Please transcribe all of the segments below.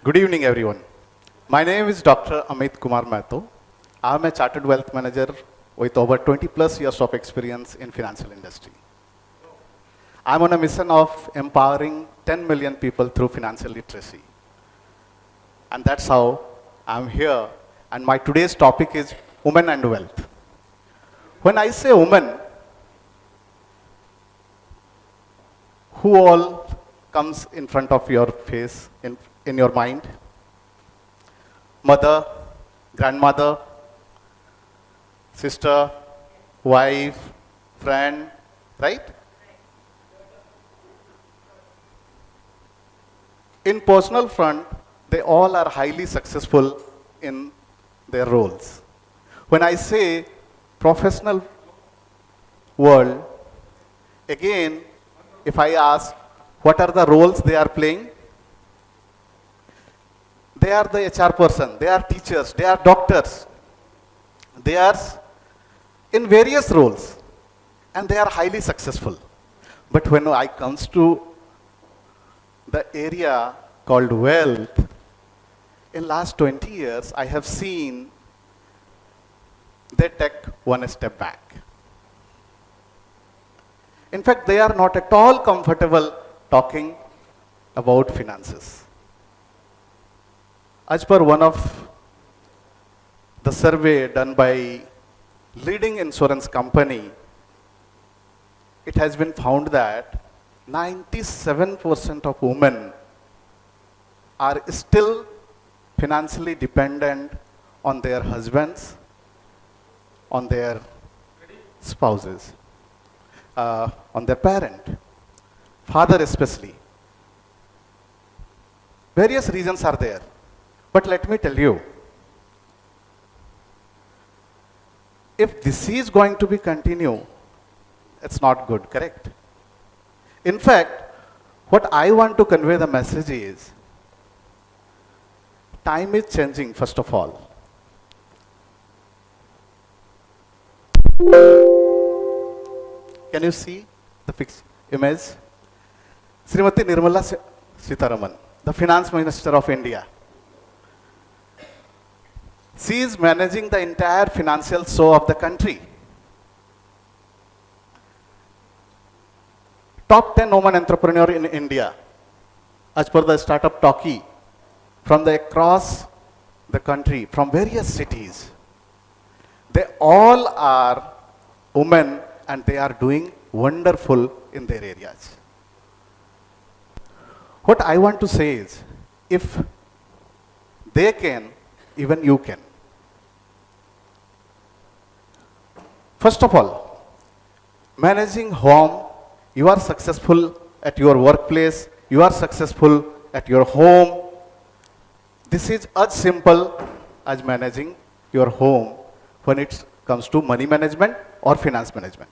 Good evening, everyone. My name is Dr. Amit Kumar Mato. I'm a chartered wealth manager with over 20 plus years of experience in financial industry. I'm on a mission of empowering 10 million people through financial literacy. And that's how I'm here. And my today's topic is women and wealth. When I say women, who all comes in front of your face, in your mind? Mother, grandmother, sister, wife, friend, right? In personal front, they all are highly successful in their roles. When I say professional world, again, if I ask what are the roles they are playing, they are the HR person, they are teachers, they are doctors, they are in various roles and they are highly successful. But when I comes to the area called wealth, in last 20 years, I have seen they take one step back. In fact, they are not at all comfortable talking about finances. As per one of the survey done by leading insurance company, it has been found that 97% of women are still financially dependent on their husbands, on their spouses, on their parent, father especially. Various reasons are there. But let me tell you, if this is going to be continue, it's not good, correct? In fact, what I want to convey the message is, time is changing, first of all. Can you see the fixed image? Srimati Nirmala Sitharaman, the Finance Minister of India. She is managing the entire financial show of the country. Top 10 women entrepreneur in India, as per the startup Talkie, from across the country, from various cities. They all are women and they are doing wonderful in their areas. What I want to say is, if they can, even you can. First of all, managing home, you are successful at your workplace, you are successful at your home. This is as simple as managing your home when it comes to money management or finance management.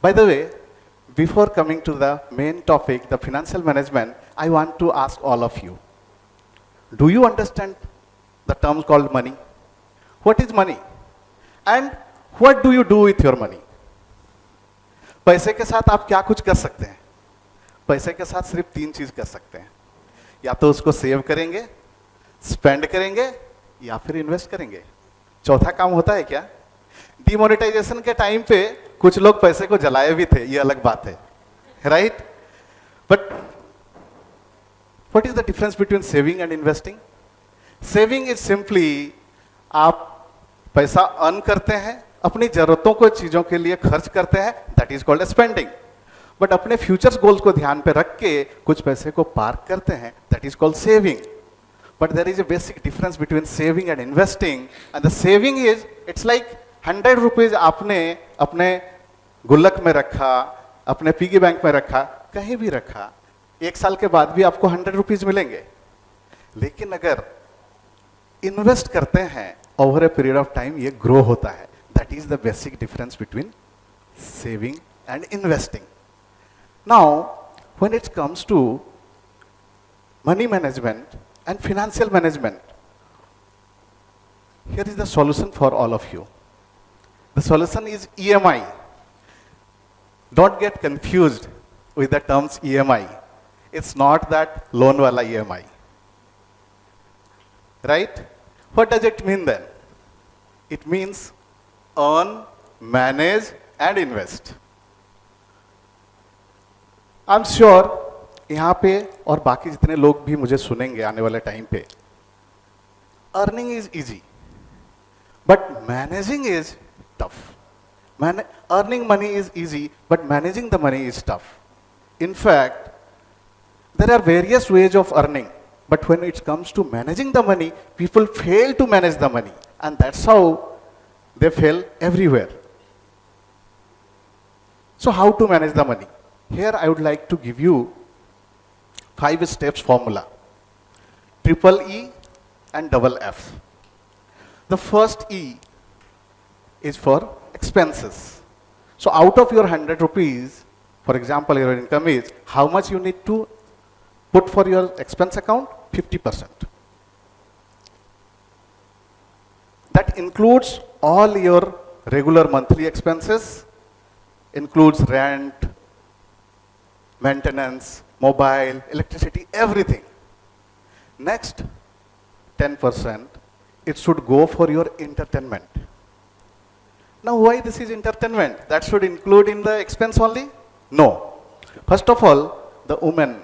By the way, before coming to the main topic, the financial management, I want to ask all of you, do you understand the term called money? What is money? And what do you do with your money? पैसे के साथ आप क्या कुछ कर सकते हैं? पैसे के साथ सिर्फ 3 चीज कर सकते हैं. या तो उसको सेव करेंगे, स्पेंड करेंगे, या फिर इन्वेस्ट करेंगे. चौथा काम होता है क्या? डिमोनेटाइजेशन के टाइम पे कुछ लोग पैसे को जलाए भी थे, ये अलग बात है, right? But what is the difference between saving and investing? Saving is simply आप पैसा अर्न करते हैं, अपनी जरूरतों को चीजों के लिए खर्च करते हैं, that is called spending. But अपने फ्यूचर्स गोल्स को ध्यान पे रख के कुछ पैसे को पार्क करते हैं, that is called saving. But there is a basic difference between saving and investing. And the saving is, it's like 100 rupees आपने अपने गुल्लक में रखा, अपने पिगी बैंक में रखा, कहीं भी रखा, 1 साल के बाद भी आपको 100 रुपीज मिलेंगे. लेकिन अगर इन्वेस्ट करते हैं over a period of time, ये ग्रो होता है. That is the basic difference between saving and investing. Now when it comes to money management and financial management, here is the solution for all of you. The solution is EMI. Don't get confused. with the terms EMI. It's not that loan wala EMI. Right? What does it mean then? It means earn, manage and invest. I'm sure यहाँ पे और बाकी जितने लोग भी मुझे सुनेंगे आने वाले टाइम पे, earning is easy but managing is tough. Earning money is easy, but managing the money is tough. In fact, there are various ways of earning, but when it comes to managing the money, people fail to manage the money, and that's how they fail everywhere. So how to manage the money? Here I would like to give you 5 steps formula, triple E and double F. The first E is for expenses. So out of your 100 rupees, for example, your income is, how much you need to put for your expense account? 50%. That includes all your regular monthly expenses, includes rent, maintenance, mobile, electricity, everything. Next 10%, it should go for your entertainment. Now why this is entertainment? That should include in the expense only? No. First of all, the women,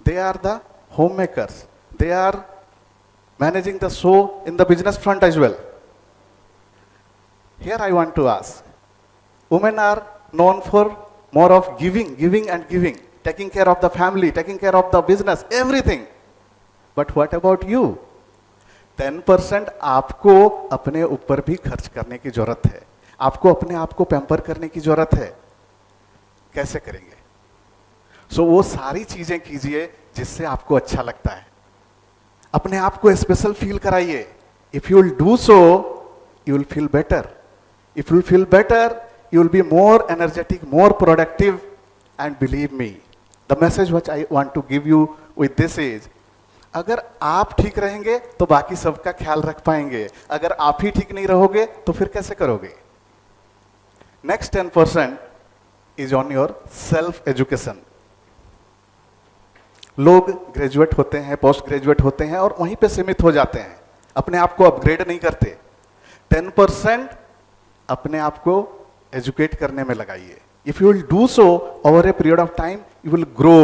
they are the homemakers. They are managing the show in the business front as well. Here I want to ask, women are known for more of giving and giving, taking care of the family, taking care of the business, everything. But what about you? 10% आपको अपने ऊपर भी खर्च करने की जरूरत है. आपको अपने आप को पैम्पर करने की जरूरत है. कैसे करेंगे? सो वो सारी चीजें कीजिए जिससे आपको अच्छा लगता है. अपने आप को स्पेशल फील कराइए. If you will do so, you will feel better. If you will feel better, you will be more energetic, more productive, and believe me, the message which I want to give you with this is, अगर आप ठीक रहेंगे तो बाकी सबका ख्याल रख पाएंगे. अगर आप ही ठीक नहीं रहोगे तो फिर कैसे करोगे? Next 10% is on your self education. लोग ग्रेजुएट होते हैं, पोस्ट ग्रेजुएट होते हैं और वहीं पे सीमित हो जाते हैं, अपने आप को अपग्रेड नहीं करते. 10% अपने आप को एजुकेट करने में लगाइए. If you will do so over a period of time, you will grow,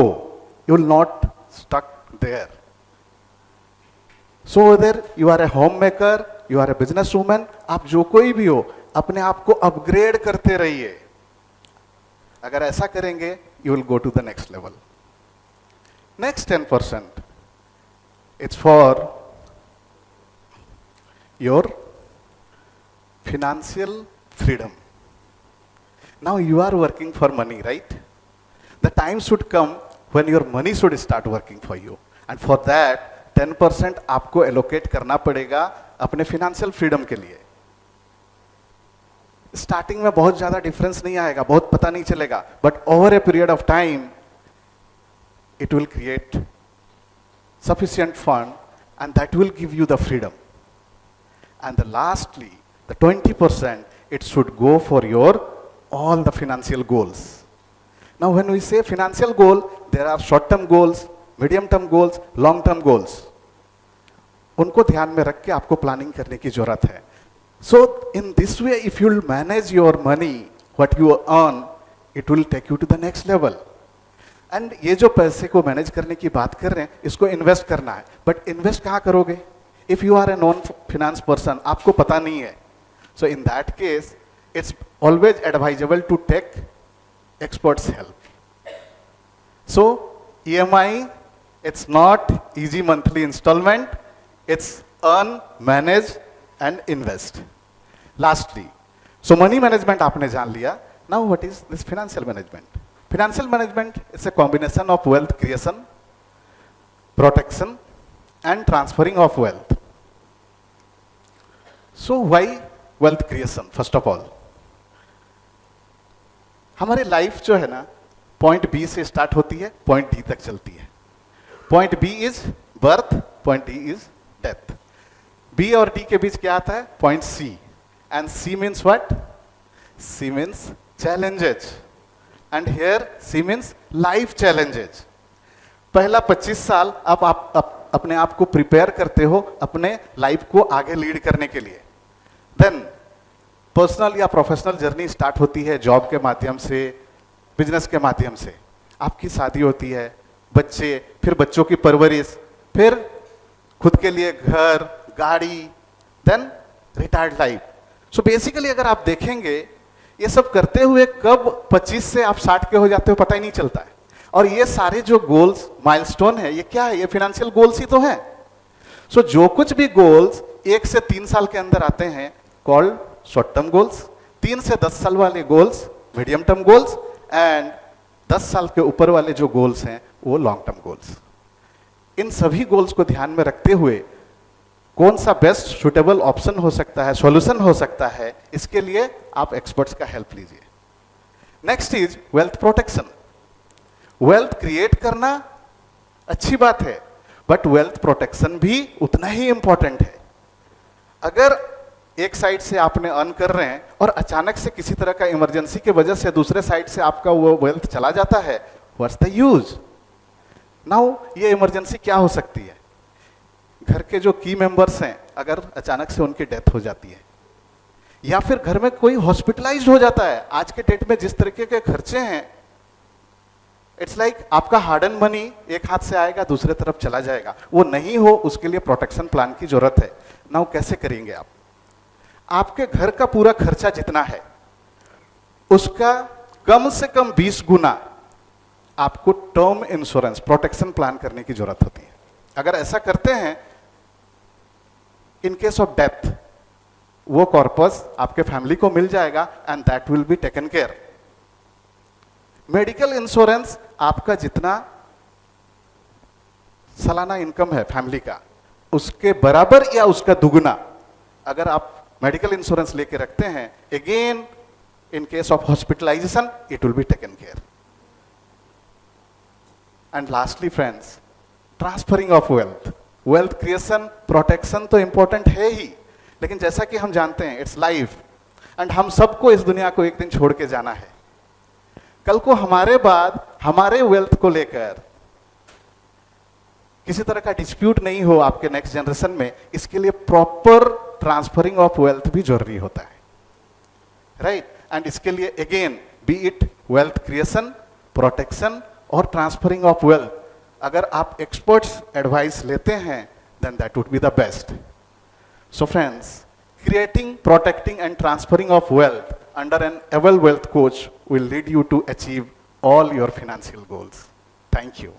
you will not stuck there. So whether you are a home maker, you are a business women, आप जो कोई भी हो, अपने आप को अपग्रेड करते रहिए. अगर ऐसा करेंगे, you will go to the next level. Next 10% it's for your financial freedom. Now you are working for money, right? The time should come when your money should start working for you. And for that, 10% आपको allocate करना पड़ेगा अपने financial freedom के लिए. Starting में बहुत ज़्यादा difference नहीं आएगा, बहुत पता नहीं चलेगा. But over a period of time, it will create sufficient fund and that will give you the freedom. And the lastly, the 20%, it should go for your all the financial goals. Now when we say financial goal, there are short term goals, medium term goals, long term goals. उनको ध्यान में रख के आपको planning करने की जरूरत है. So in this way, if you will manage your money, what you earn, it will take you to the next level. And ये जो पैसे को मैनेज करने की बात कर रहे हैं, इसको इन्वेस्ट करना है. बट इन्वेस्ट कहाँ करोगे? If you are a non finance person, आपको पता नहीं है. So in that case, it's always advisable to take experts' help. So EMI, it's not easy monthly installment. It's earn, manage and invest. Lastly, so money management आपने जान लिया. Now what is this financial management? Financial management is a combination of wealth creation, protection and transferring of wealth. So why wealth creation? First of all, हमारी life जो है ना, point B से start होती है, पॉइंट डी तक चलती है. Point B is birth, point D is death. B और डी के बीच क्या आता है? Point C. And C means what? C means challenges. And here C means life challenges. पहला 25 साल आप अपने आप को प्रिपेयर करते हो अपने लाइफ को आगे लीड करने के लिए। देन पर्सनल या प्रोफेशनल जर्नी स्टार्ट होती है जॉब के माध्यम से, बिजनेस के माध्यम से। आपकी शादी होती है, बच्चे, फिर बच्चों की परवरिश, फिर खुद के लिए घर, गाड़ी, then retired life. So basically अगर आप देखेंगे ये सब करते हुए कब 25 से आप 60 के हो जाते हो पता ही नहीं चलता है। और ये सारे जो गोल्स, माइलस्टोन है, ये क्या है? ये फाइनेंशियल गोल्स ही तो हैं। सो जो कुछ भी गोल्स 1 से 3 साल के अंदर आते हैं कॉल्ड शॉर्ट टर्म गोल्स, 3 से 10 साल वाले goals medium term goals, and 10 साल के ऊपर वाले जो गोल्स हैं वो लॉन्ग टर्म गोल्स। इन सभी गोल्स को ध्यान में रखते हुए कौन सा बेस्ट सुटेबल ऑप्शन हो सकता है, सॉल्यूशन हो सकता है, इसके लिए आप एक्सपर्ट्स का हेल्प लीजिए। Next is wealth protection. Wealth create करना अच्छी बात है, बट वेल्थ प्रोटेक्शन भी उतना ही इंपॉर्टेंट है। अगर एक साइड से आपने अर्न कर रहे हैं और अचानक से किसी तरह का इमरजेंसी की वजह से दूसरे साइड से आपका वो वेल्थ चला जाता है, व्हाट्स द यूज? नाउ ये इमरजेंसी क्या हो सकती है? घर के जो की मेंबर्स हैं अगर अचानक से उनकी डेथ हो जाती है, या फिर घर में कोई हॉस्पिटलाइज्ड हो जाता है। आज के डेट में जिस तरीके के खर्चे हैं, इट्स लाइक आपका हार्ड एंड मनी एक हाथ से आएगा दूसरे तरफ चला जाएगा। वो नहीं हो, उसके लिए प्रोटेक्शन प्लान की जरूरत है। नाउ कैसे करेंगे आप? आपके घर का पूरा खर्चा जितना है उसका कम से कम 20 गुना आपको टर्म इंश्योरेंस प्रोटेक्शन प्लान करने की जरूरत होती है। अगर ऐसा करते हैं, इन केस ऑफ डेथ वो कॉर्पस आपके फैमिली को मिल जाएगा and that will be taken care. Medical insurance आपका जितना सालाना इनकम है फैमिली का, उसके बराबर या उसका दुगना अगर आप मेडिकल इंश्योरेंस लेके रखते हैं, again in case of hospitalisation it will be taken care. And lastly friends, transferring of wealth. Wealth creation, protection तो इंपॉर्टेंट है ही, लेकिन जैसा कि हम जानते हैं इट्स लाइफ, एंड हम सबको इस दुनिया को एक दिन छोड़ के जाना है। कल को हमारे बाद हमारे वेल्थ को लेकर किसी तरह का डिस्प्यूट नहीं हो आपके नेक्स्ट जनरेशन में, इसके लिए प्रॉपर ट्रांसफरिंग ऑफ वेल्थ भी जरूरी होता है, राइट? एंड इसके लिए again be it wealth creation, protection और ट्रांसफरिंग ऑफ वेल्थ, अगर आप एक्सपर्ट्स एडवाइस लेते हैं then that would be the best. So friends, creating, protecting and transferring of wealth under an able wealth coach will lead you to achieve all your financial goals. Thank you.